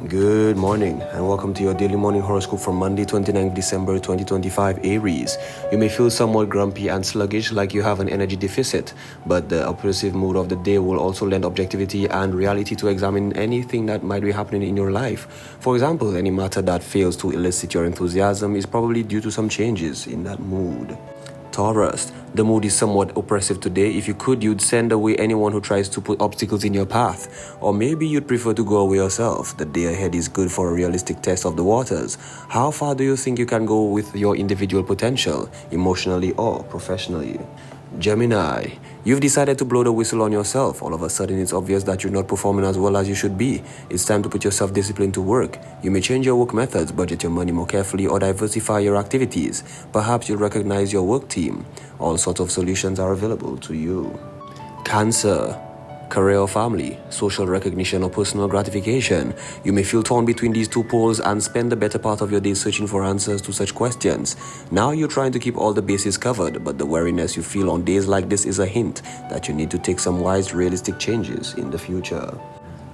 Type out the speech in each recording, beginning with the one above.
Good morning and welcome to your daily morning horoscope from Monday 29th December 2025 Aries. You may feel somewhat grumpy and sluggish like you have an energy deficit, but the oppressive mood of the day will also lend objectivity and reality to examine anything that might be happening in your life. For example, any matter that fails to elicit your enthusiasm is probably due to some changes in that mood. Taurus, the mood is somewhat oppressive today. If you could, you'd send away anyone who tries to put obstacles in your path. Or maybe you'd prefer to go away yourself. The day ahead is good for a realistic test of the waters. How far do you think you can go with your individual potential, emotionally or professionally? Gemini, you've decided to blow the whistle on yourself. All of a sudden, it's obvious that you're not performing as well as you should be. It's time to put your self-discipline to work. You may change your work methods, budget your money more carefully, or diversify your activities. Perhaps you'll recognize your work team. All sorts of solutions are available to you. Cancer, career or family, social recognition or personal gratification. You may feel torn between these two poles and spend the better part of your day searching for answers to such questions. Now you're trying to keep all the bases covered, but the weariness you feel on days like this is a hint that you need to take some wise, realistic changes in the future.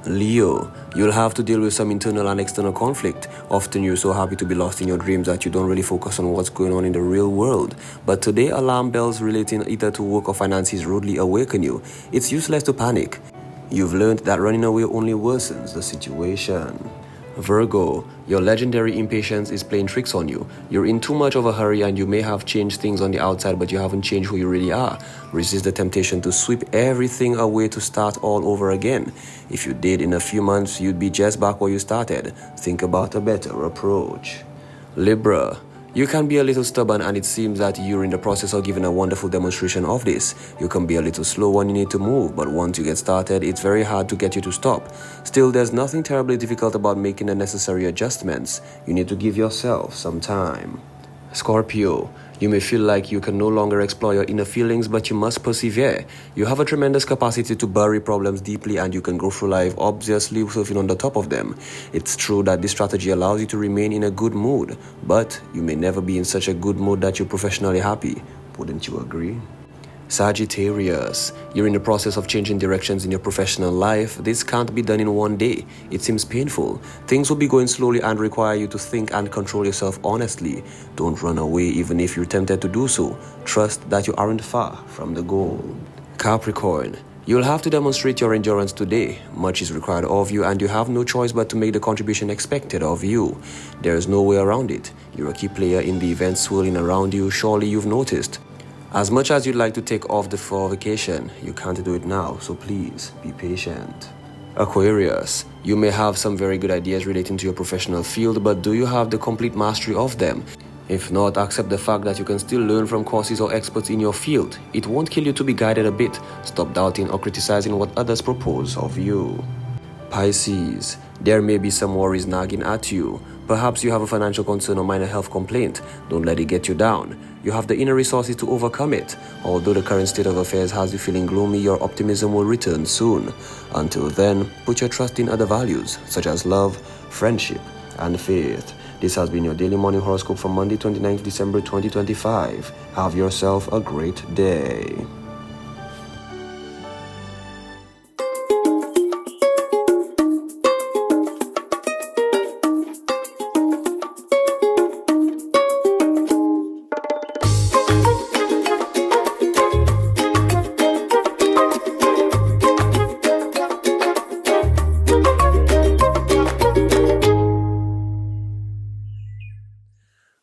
Leo, you'll have to deal with some internal and external conflict. Often you're so happy to be lost in your dreams that you don't really focus on what's going on in the real world. But today, alarm bells relating either to work or finances rudely awaken you. It's useless to panic. You've learned that running away only worsens the situation. Virgo, your legendary impatience is playing tricks on you. You're in too much of a hurry and you may have changed things on the outside, but you haven't changed who you really are. Resist the temptation to sweep everything away to start all over again. If you did in a few months, you'd be just back where you started. Think about a better approach. Libra, you can be a little stubborn and it seems that you're in the process of giving a wonderful demonstration of this. You can be a little slow when you need to move, but once you get started, it's very hard to get you to stop. Still, there's nothing terribly difficult about making the necessary adjustments. You need to give yourself some time. Scorpio, you may feel like you can no longer explore your inner feelings, but you must persevere. You have a tremendous capacity to bury problems deeply and you can go through life obviously surfing on the top of them. It's true that this strategy allows you to remain in a good mood, but you may never be in such a good mood that you're professionally happy. Wouldn't you agree? Sagittarius, you're in the process of changing directions in your professional life. This can't be done in one day. It seems painful. Things will be going slowly and require you to think and control yourself honestly. Don't run away even if you're tempted to do so. Trust that you aren't far from the goal. Capricorn, you'll have to demonstrate your endurance today. Much is required of you and you have no choice but to make the contribution expected of you. There is no way around it. You're a key player in the events swirling around you. Surely you've noticed. As much as you'd like to take off for vacation, you can't do it now, so please be patient. Aquarius, you may have some very good ideas relating to your professional field, but do you have the complete mastery of them? If not, accept the fact that you can still learn from courses or experts in your field. It won't kill you to be guided a bit. Stop doubting or criticizing what others propose of you. Pisces, there may be some worries nagging at you. Perhaps you have a financial concern or minor health complaint. Don't let it get you down. You have the inner resources to overcome it. Although the current state of affairs has you feeling gloomy, your optimism will return soon. Until then, put your trust in other values, such as love, friendship, and faith. This has been your daily morning horoscope from Monday 29th December 2025. Have yourself a great day.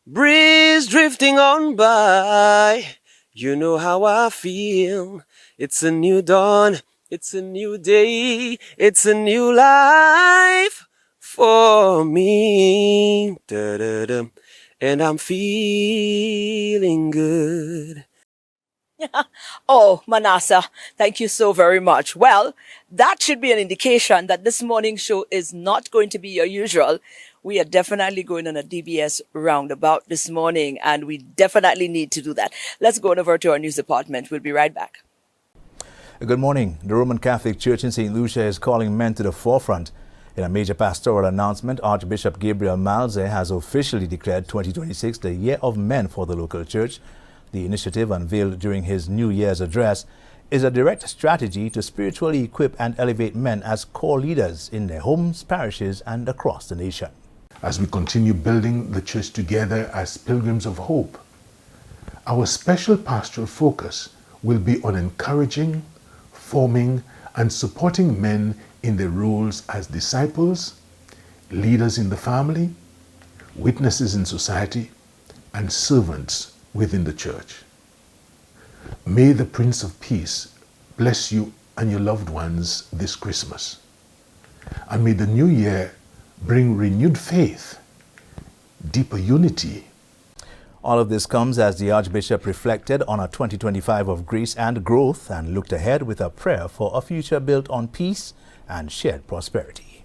Breeze drifting on by, you know how I feel. It's a new dawn, it's a new day, it's a new life for me. Da-da-da. And I'm feeling good. Oh, Manasa, thank you so very much. Well, that should be an indication that this morning's show is not going to be your usual. We are definitely going on a DBS roundabout this morning, and we definitely need to do that. Let's go over to our news department. We'll be right back. Good morning. The Roman Catholic Church in St. Lucia is calling men to the forefront. In a major pastoral announcement, Archbishop Gabriel Malze has officially declared 2026 the Year of Men for the local church. The initiative, unveiled during his New Year's address, is a direct strategy to spiritually equip and elevate men as core leaders in their homes, parishes, and across the nation. As we continue building the church together as pilgrims of hope, our special pastoral focus will be on encouraging, forming, and supporting men in their roles as disciples, leaders in the family, witnesses in society, and servants within the church. May the Prince of Peace bless you and your loved ones this Christmas. And may the new year bring renewed faith, deeper unity. All of this comes as the Archbishop reflected on a 2025 of grace and growth and looked ahead with a prayer for a future built on peace and shared prosperity.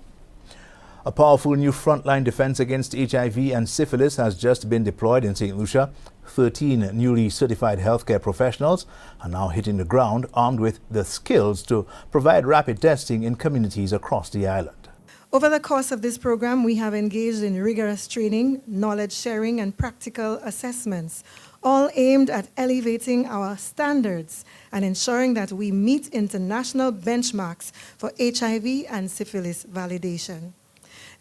A powerful new frontline defense against HIV and syphilis has just been deployed in St. Lucia. 13 newly certified healthcare professionals are now hitting the ground armed with the skills to provide rapid testing in communities across the island. Over the course of this program, we have engaged in rigorous training, knowledge sharing, and practical assessments, all aimed at elevating our standards and ensuring that we meet international benchmarks for HIV and syphilis validation.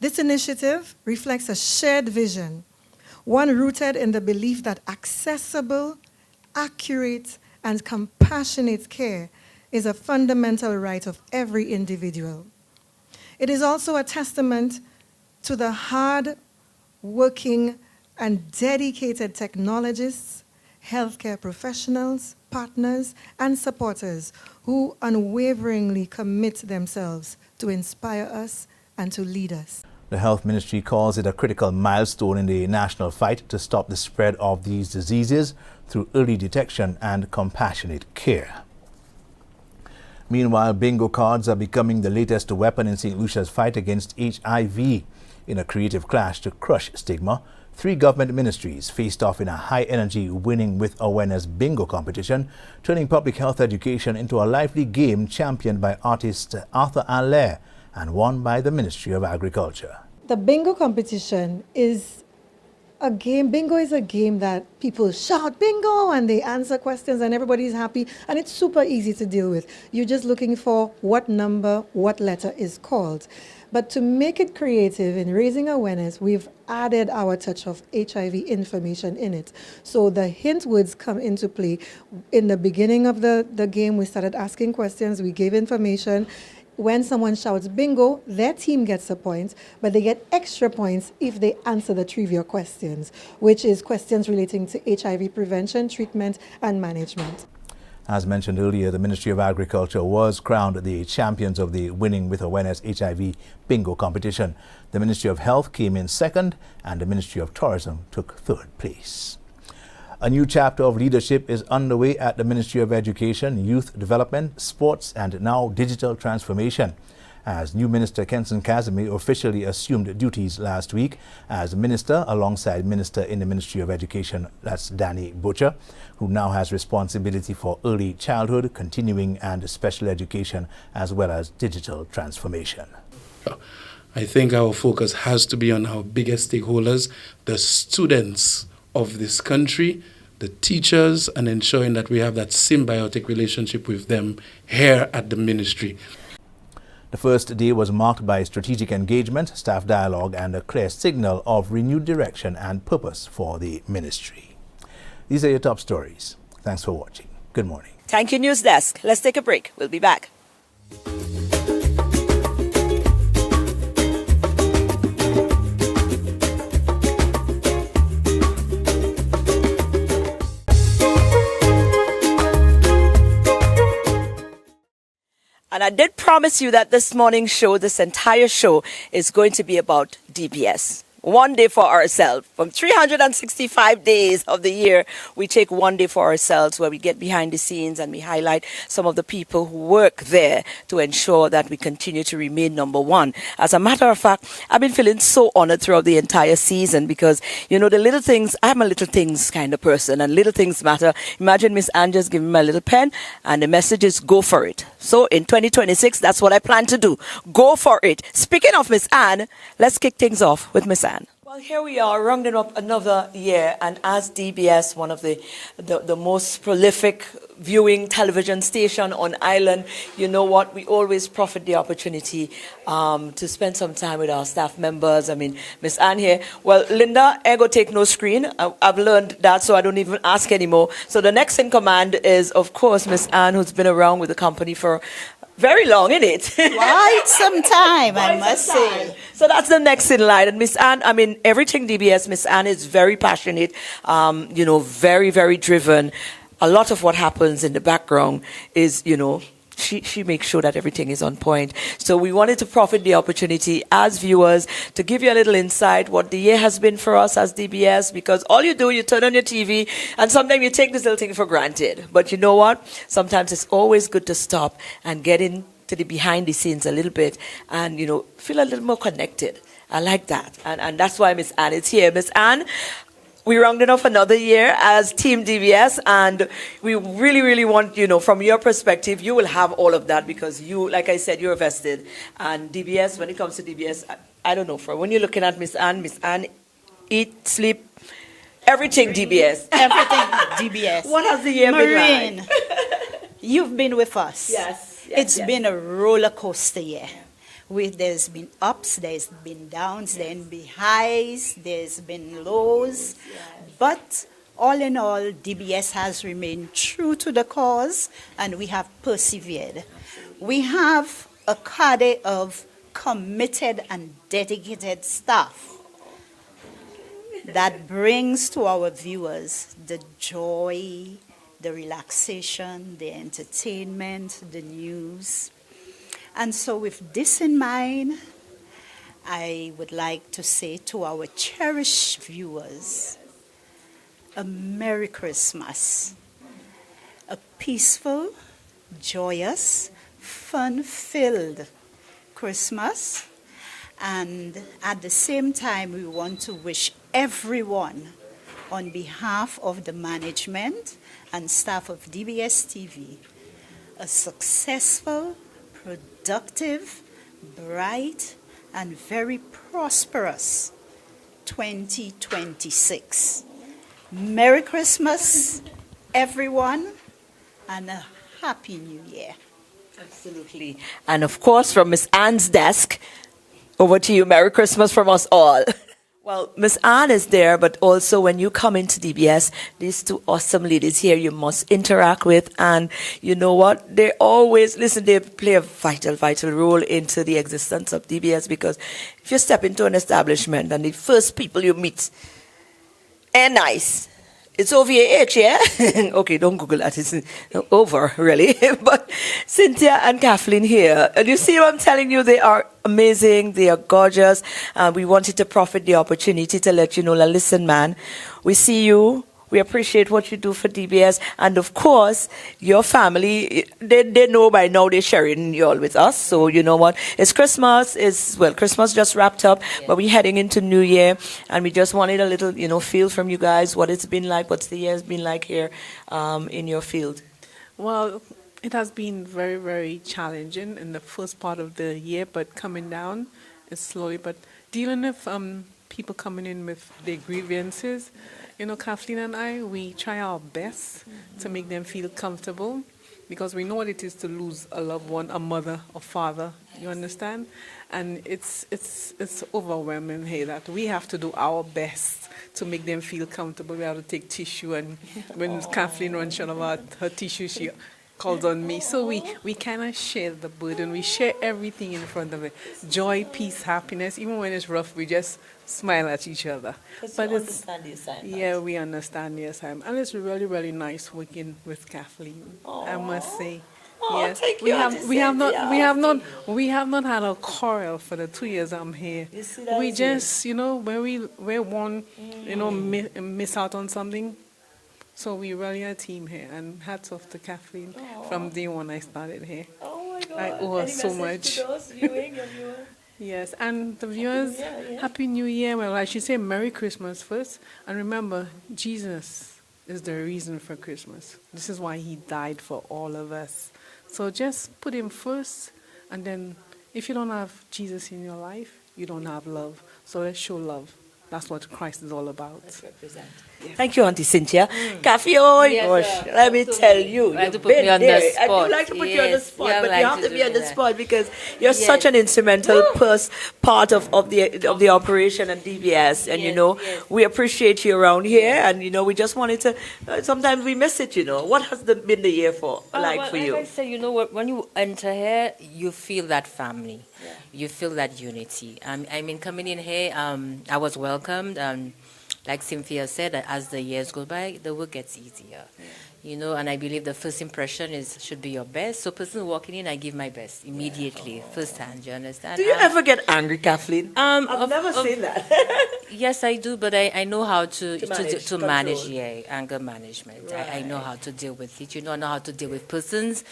This initiative reflects a shared vision, one rooted in the belief that accessible, accurate, and compassionate care is a fundamental right of every individual. It is also a testament to the hard-working and dedicated technologists, healthcare professionals, partners, and supporters who unwaveringly commit themselves to inspire us and to lead us. The Health Ministry calls it a critical milestone in the national fight to stop the spread of these diseases through early detection and compassionate care. Meanwhile, bingo cards are becoming the latest weapon in St. Lucia's fight against HIV. In a creative clash to crush stigma, 3 government ministries faced off in a high-energy winning with awareness bingo competition, turning public health education into a lively game championed by artist Arthur Allaire and won by the Ministry of Agriculture. The bingo competition is a game. Bingo is a game that people shout bingo and they answer questions and everybody's happy, and it's super easy to deal with. You're just looking for what number, what letter is called. But to make it creative in raising awareness, we've added our touch of HIV information in it. So the hint words come into play. In the beginning of the game, we started asking questions, we gave information. When someone shouts bingo, their team gets a point, but they get extra points if they answer the trivia questions, which is questions relating to HIV prevention, treatment, and management. As mentioned earlier, the Ministry of Agriculture was crowned the champions of the Winning with Awareness HIV bingo competition. The Ministry of Health came in second, and the Ministry of Tourism took third place. A new chapter of leadership is underway at the Ministry of Education, Youth Development, Sports, and now Digital Transformation, as new Minister Kenson Casimir officially assumed duties last week as Minister alongside Minister in the Ministry of Education, that's Danny Butcher, who now has responsibility for early childhood, continuing and special education, as well as digital transformation. I think our focus has to be on our biggest stakeholders, the students of this country, the teachers, and ensuring that we have that symbiotic relationship with them here at the ministry. The first day was marked by strategic engagement, staff dialogue, and a clear signal of renewed direction and purpose for the ministry. These are your top stories. Thanks for watching. Good morning. Thank you, News Desk. Let's take a break. We'll be back. And I did promise you that this morning's show, this entire show, is going to be about DBS. One day for ourselves. From 365 days of the year, we take one day for ourselves where we get behind the scenes and we highlight some of the people who work there to ensure that we continue to remain number one. As a matter of fact, I've been feeling so honored throughout the entire season because, you know, the little things, I'm a little things kind of person and little things matter. Imagine Miss Ann just giving me a little pen and the message is go for it. So in 2026, that's what I plan to do. Go for it. Speaking of Miss Ann, let's kick things off with Miss Ann. Well, here we are, rounding up another year, and as DBS, one of the most prolific viewing television station on island, you know what, we always profit the opportunity to spend some time with our staff members. I mean, Miss Anne here. Well, Linda, ego take no screen. I've learned that, so I don't even ask anymore. So the next in command is, of course, Miss Anne, who's been around with the company for very long, isn't it? Quite some time, I must say. So that's the next in line. And Miss Anne, I mean, everything DBS, Miss Anne is very passionate, very, very driven. A lot of what happens in the background is, she makes sure that everything is on point. So we wanted to profit the opportunity as viewers to give you a little insight what the year has been for us as DBS, because all you do, you turn on your TV and sometimes you take this little thing for granted. But you know what? Sometimes it's always good to stop and get into the behind the scenes a little bit and, feel a little more connected. I like that. And that's why Miss Anne is here. Miss Anne, we rounded off another year as Team DBS, and we really, really want, from your perspective, you will have all of that because you, like I said, you're vested. And DBS, when it comes to DBS, I don't know, from when you're looking at Miss Anne, eat, sleep, everything DBS. Everything DBS. What has the year been like? You've been with us. Yes. It's been a roller coaster year. There's been ups, there's been downs, there's been highs, there's been lows. But all in all, DBS has remained true to the cause and we have persevered. We have a cadre of committed and dedicated staff that brings to our viewers the joy, the relaxation, the entertainment, the news. And so with this in mind, I would like to say to our cherished viewers, a Merry Christmas, a peaceful, joyous, fun-filled Christmas. And at the same time, we want to wish everyone, on behalf of the management and staff of DBS TV, a successful, productive, bright, and very prosperous 2026. Merry Christmas, everyone, and a Happy New Year. Absolutely. And of course, from Miss Anne's desk, over to you. Merry Christmas from us all. Well, Miss Anne is there, but also when you come into DBS, these two awesome ladies here you must interact with. And you know what? They always, they play a vital, vital role into the existence of DBS, because if you step into an establishment and the first people you meet, nice. It's OVAH, yeah? Okay, don't Google that. It's over, really. But Cynthia and Kathleen here. And you see what I'm telling you? They are amazing. They are gorgeous. We wanted to profit the opportunity to let you know, listen, man, we see you. We appreciate what you do for DBS. And of course, your family, they know by now they're sharing you all with us. So you know what? It's Christmas. Christmas just wrapped up, but we're heading into New Year. And we just wanted a little, feel from you guys, what it's been like, what's the year's been like here in your field. Well, it has been very, very challenging in the first part of the year, but coming down is slowly. But dealing with people coming in with their grievances, Kathleen and I, we try our best to make them feel comfortable, because we know what it is to lose a loved one, a mother, a father, you understand? And it's overwhelming here that we have to do our best to make them feel comfortable. We have to take tissue, and when Kathleen runs short of her tissue, she calls on me. So we kind of share the burden. We share everything in front of it. Joy, peace, happiness. Even when it's rough, we just smile at each other. But you understand the assignment. Yeah, we understand the assignment. And it's really, really nice working with Kathleen, I must say. Yes. Thank you, we have not had a quarrel for the 2 years I'm here. You see that We just, when we're one, miss out on something. So we're really a team here, and hats off to Kathleen from day one I started here. Oh my God. I owe her Any so message much. to those viewing, your viewers? Yes, and the viewers, Yeah. Happy New Year. Well, I should say Merry Christmas first. And remember, Jesus is the reason for Christmas. This is why he died for all of us. So just put him first, and then if you don't have Jesus in your life, you don't have love. So let's show love that's what Christ is all about. Thank you, Auntie Cynthia. Kathy, oh gosh, let me tell you, Like to you've put me been on the there. I spot. do like to put you on the Yes, spot, yeah, I but like you have to to be do on the that. spot because you're Yes. such an instrumental part of the operation at DBS, and Yes, yes. we appreciate you around here, and we just wanted to. Sometimes we miss it, What has been the year for Well, for you? Like I say, when you enter here, you feel that family. You feel that unity. I mean, coming in here, I was welcomed. Like Cynthia said, as the years go by, the work gets easier. And I believe the first impression should be your best. So, person walking in, I give my best immediately, first hand. You understand? Do you ever get angry, Kathleen? I've never seen that. Yes, I do, but I know how to manage, control. anger management. I Right. know how to deal with it. I know how to deal with persons.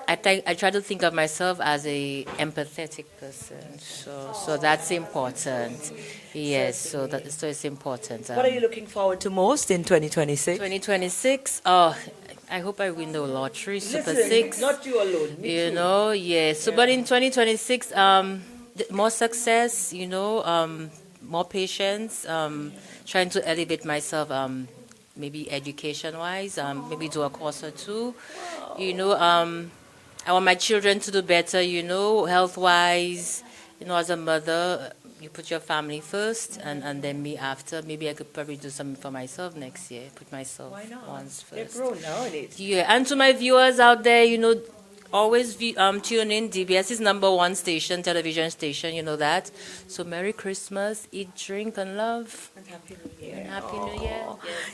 I try to think of myself as a empathetic person, so that's important. Yes, so it's important. What are you looking forward to most in 2026? 2026. Oh, I hope I win the lottery, Super Six. Not you alone. Me too. Yes. So, but in 2026, more success. More patience. Trying to elevate myself. Maybe education-wise. Maybe do a course or two. I want my children to do better. Health-wise. As a mother, you put your family first, and then me after. Maybe I could probably do something for myself next year. Put myself once first. They're grown nowadays. Yeah, and to my viewers out there, always tune in. DBS is #1 station, television station, that. So Merry Christmas, eat, drink, and love. And Happy New Year. And Happy New Year.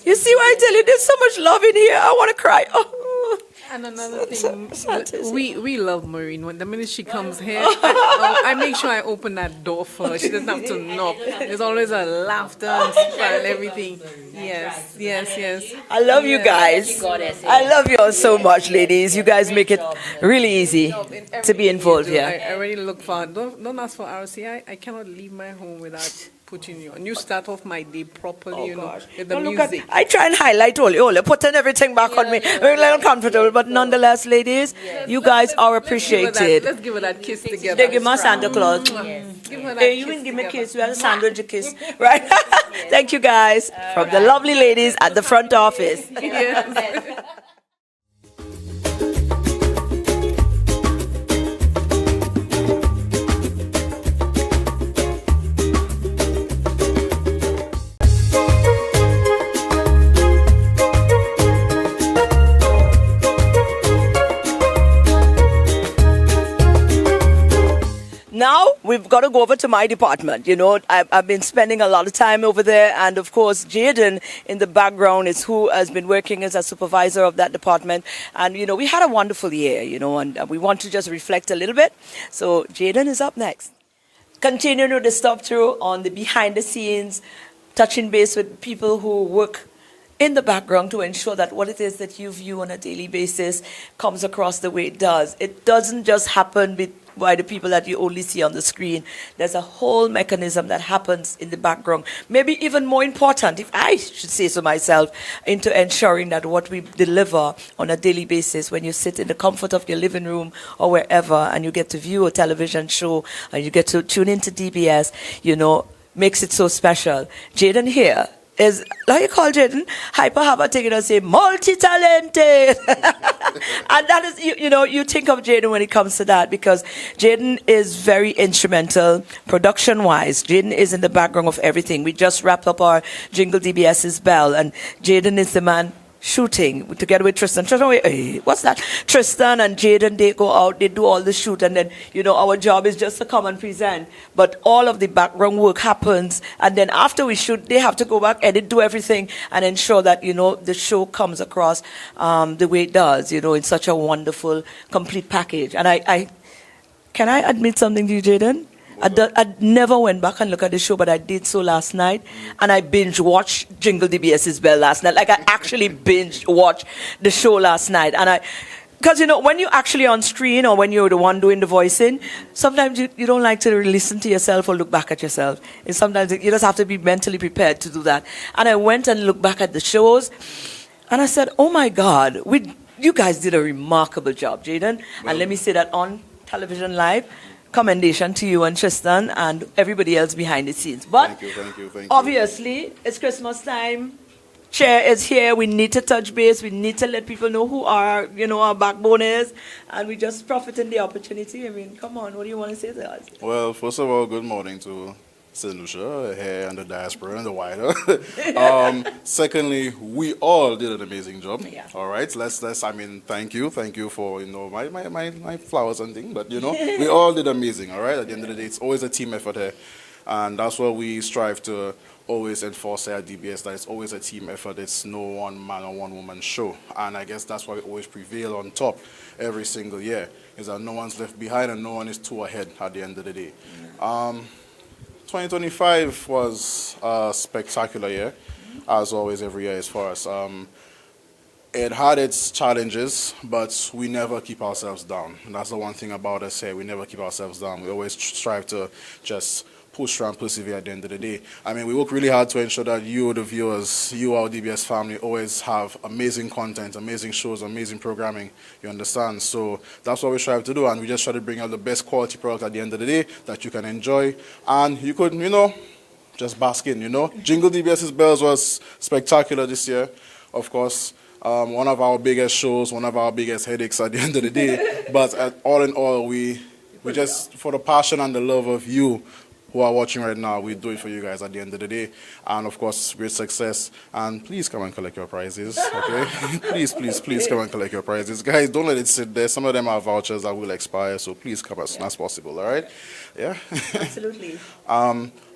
You see why I tell you there's so much love in here? I want to cry. Oh. And another thing, sad to see. we love Maureen. When the minute she comes here, I make sure I open that door for her. She doesn't have to knock. There's always a laughter and smile and everything. Yes. I love you guys. I love you all so much, ladies. You guys make it really easy to be involved here. I really look for. Don't ask for RCI. I cannot leave my home without putting you on. You start off my day properly, with the Now look music. I try and highlight all, putting everything back on me. Very little comfortable, but nonetheless, ladies, you guys are appreciated. Let's give her that kiss together. They give my Santa Claus. Give her that Hey, you kiss didn't give me a together. kiss. We had a sandwich a kiss, right? Thank you, guys, from the lovely ladies at the front office. Yes. Now we've got to go over to my department. I've been spending a lot of time over there, and of course, Jaden in the background is who has been working as a supervisor of that department. And we had a wonderful year, and we want to just reflect a little bit. So Jaden is up next. Continuing with the stop through on the behind the scenes, touching base with people who work in the background to ensure that what it is that you view on a daily basis comes across the way it does. It doesn't just happen by the people that you only see on the screen. There's a whole mechanism that happens in the background. Maybe even more important, if I should say so myself, into ensuring that what we deliver on a daily basis, when you sit in the comfort of your living room or wherever and you get to view a television show and you get to tune into DBS, makes it so special. Jaden here is, like you call Jaden, hyper have a thing and say multi-talented. And that is, you think of Jaden when it comes to that, because Jaden is very instrumental production-wise. Jaden is in the background of everything. We just wrapped up our Jingle DBS's bell, and Jaden is the man shooting together with Tristan. What's that? Tristan and Jaden, they go out, they do all the shoot, and then, our job is just to come and present. But all of the background work happens, and then after we shoot, they have to go back, edit, do everything, and ensure that, the show comes across the way it does, in such a wonderful, complete package. And can I admit something to you, Jaden? I never went back and looked at the show, but I did so last night. And I binge-watched Jingle DBS's Bell last night. Like, I actually binge-watched the show last night. And because, when you're actually on screen or when you're the one doing the voicing, sometimes you don't like to listen to yourself or look back at yourself. And sometimes you just have to be mentally prepared to do that. And I went and looked back at the shows, and I said, oh, my God, you guys did a remarkable job, Jaden. And let me say that on television live. commendation to you and Tristan and everybody else behind the scenes. But Thank you. obviously, it's Christmas time. Chair is here. We need to touch base. We need to let people know who our backbone is. And we just profit in the opportunity. I mean, come on, what do you want to say to us? Well, first of all, good morning to St. Lucia here and the diaspora and the wider. Secondly, we all did an amazing job. Yeah. All right, thank you for my flowers and things. But we all did amazing. All right, at the end of the day, it's always a team effort here, and that's what we strive to always enforce at DBS, that it's always a team effort. It's no one man or one woman show. And I guess that's why we always prevail on top every single year, is that no one's left behind and no one is too ahead at the end of the day. 2025 was a spectacular year, as always every year is for us. It had its challenges, but we never keep ourselves down. And that's the one thing about us here. We never keep ourselves down. We always strive to just push through and persevere at the end of the day. I mean, we work really hard to ensure that you, the viewers, you, our DBS family, always have amazing content, amazing shows, amazing programming, you understand? So that's what we strive to do, and we just try to bring out the best quality product at the end of the day that you can enjoy, and you could, just bask in, Jingle DBS's Bells was spectacular this year, of course. One of our biggest shows, one of our biggest headaches at the end of the day, but all in all, we just, for the passion and the love of you, who are watching right now, we do it for you guys at the end of the day. And of course, great success. And please come and collect your prizes, okay? please come and collect your prizes. Guys, don't let it sit there. Some of them are vouchers that will expire, so please come as soon as possible, all right? Yeah? Absolutely.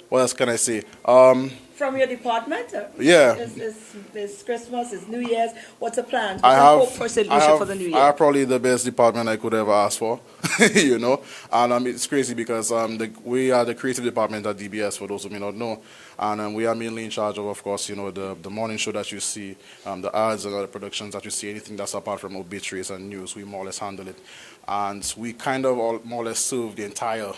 What else can I say? From your department? Yeah. It's Christmas, it's New Year's. What's the plan? For the New Year? I have probably the best department I could ever ask for, And it's crazy because we are the creative department at DBS, for those who may not know. And we are mainly in charge of course, the morning show that you see, the ads and other productions that you see, anything that's apart from obituaries and news, we more or less handle it. And we kind of more or less serve the entire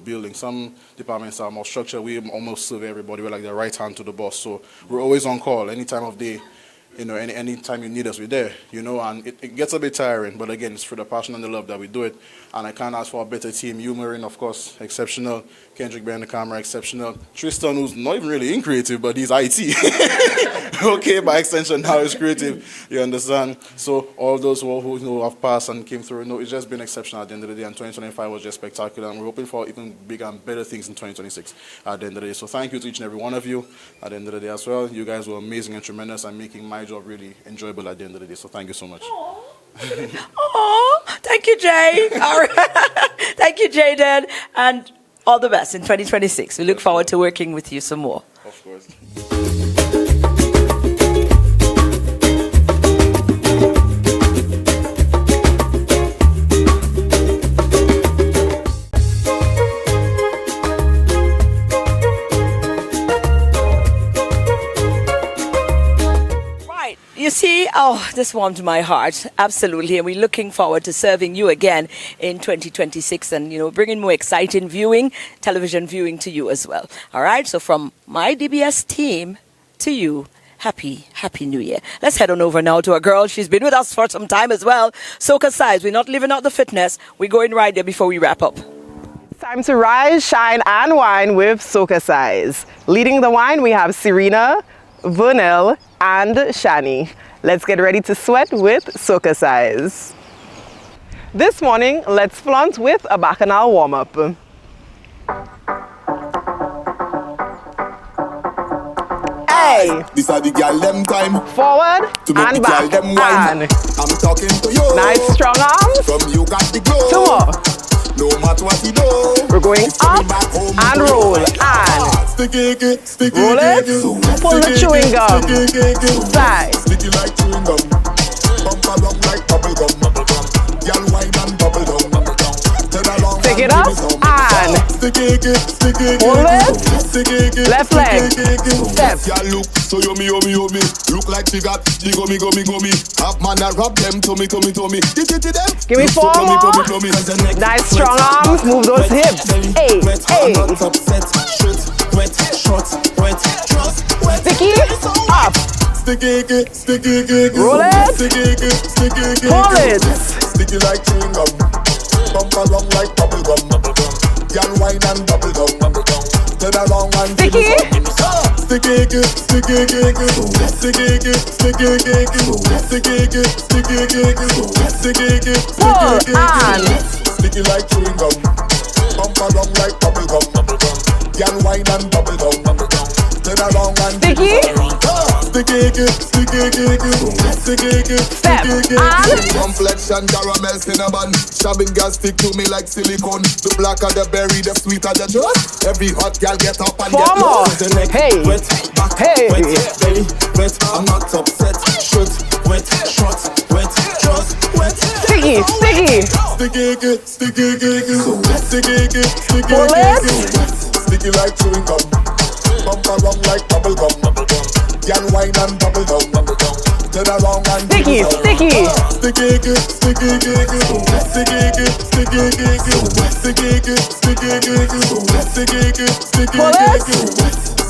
building. Some departments are more structured. We almost serve everybody. We're like the right hand to the boss. So we're always on call any time of day. Any time you need us, we're there. And it gets a bit tiring. But again, it's for the passion and the love that we do it. And I can't ask for a better team. You, Marin, of course, exceptional. Kendrick behind the camera, exceptional. Tristan, who's not even really in creative, but he's IT. Okay, by extension, now he's creative. You understand? So all those who have passed and came through, it's just been exceptional at the end of the day. And 2025 was just spectacular. And we're hoping for even bigger and better things in 2026 at the end of the day. So thank you to each and every one of you at the end of the day as well. You guys were amazing and tremendous and making my job really enjoyable at the end of the day. So thank you so much. Oh, thank you, Jay. All right. Thank you, Jaden. And all the best in 2026. We look forward to working with you some more. Of course. You see, this warmed my heart, absolutely, and we're looking forward to serving you again in 2026 and, bringing more exciting television viewing to you as well. All right, so from my DBS team to you, Happy New Year. Let's head on over now to a girl. She's been with us for some time as well. SocaCize, we're not leaving out the fitness. We're going right there before we wrap up. Time to rise, shine, and wine with SocaCize. Leading the wine, we have Serena, Vernell, and Shani. Let's get ready to sweat with SocaCize. This morning, let's flaunt with a bacchanal warm-up. Hey! This are the girl them time. Forward to make and the back. girl them wine. I'm talking to you. Nice strong arms. From you got the glow. Two more. No matter what you do. We're going up and roll and roll it. Pull the chewing gum. Side. Sticky like chewing gum. Bump along like bubble gum. Girl wine and bubble gum. Take it up and hold it. Left leg. Step. Girl look so yummy. Look like she got the gummy. Half man a rub them tummy. Give me four more. Nice strong arms. Move those hips. Hey. Sticky up. Roll it. Pull it. Sticky like chewing gum. Bump along like bubble gum. Girl, wine and bubble down. Turn around and Sticky. Sticky, sticky, sticky like chewing gum. Bump around like bubble gum. Girl, wine and bubble down. Turn around and Sticky. Step and complexion caramel cinnamon. Shabbing girl stick to me like silicone. The blacker the berry, the sweeter the juice. Every hot girl get up and get more. Hey. Wet, back, Hey. wet, belly, wet. I'm not upset. Shoot, wet, shot, wet, just wet. Sticky. Sticky like chewing gum. Bump around like bubble gum. Girl, wine and bubble down. Turn around and Sticky.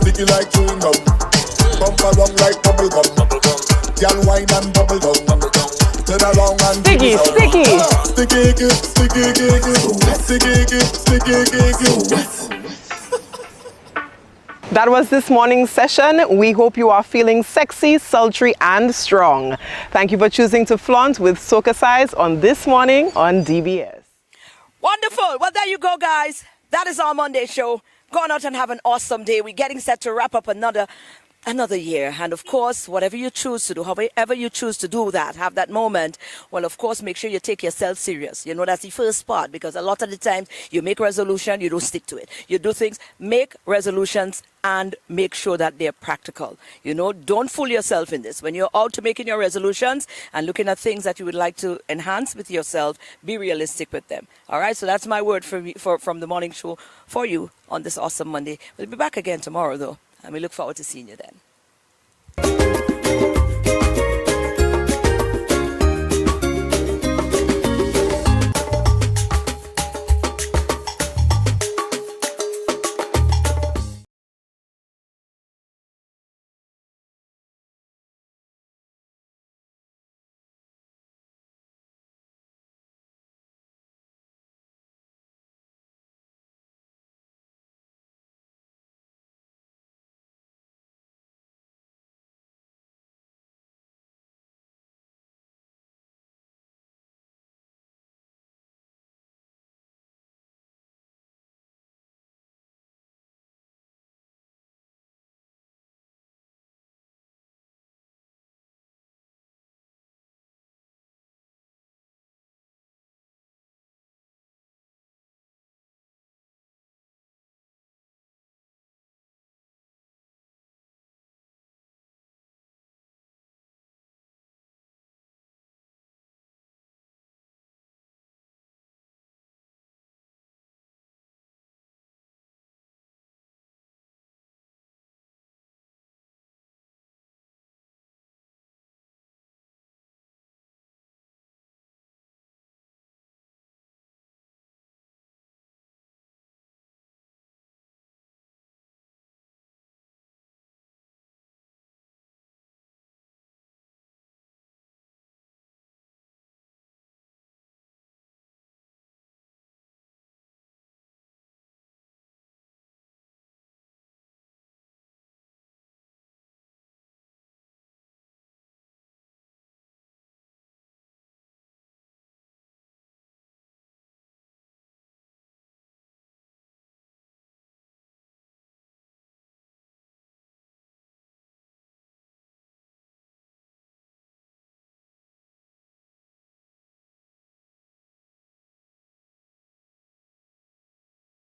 Sticky like chewing gum. Bump around like bubble gum. Girl, wine and bubble down. Turn around and Sticky. That was this morning's session. We hope you are feeling sexy, sultry, and strong. Thank you for choosing to flaunt with SocaCize on This Morning on DBS. Wonderful. Well, there you go, guys. That is our Monday show. Go on out and have an awesome day. We're getting set to wrap up another year. And of course, whatever you choose to do, however you choose to do that, have that moment, well, of course, make sure you take yourself serious. You know, that's the first part, because a lot of the times you make resolution, you don't stick to it. You do things, make resolutions, and make sure that they're practical. You know, don't fool yourself in this. When you're out to making your resolutions and looking at things that you would like to enhance with yourself, be realistic with them. All right, so that's my word from the morning show for you on this awesome Monday. We'll be back again tomorrow, though, and we look forward to seeing you then.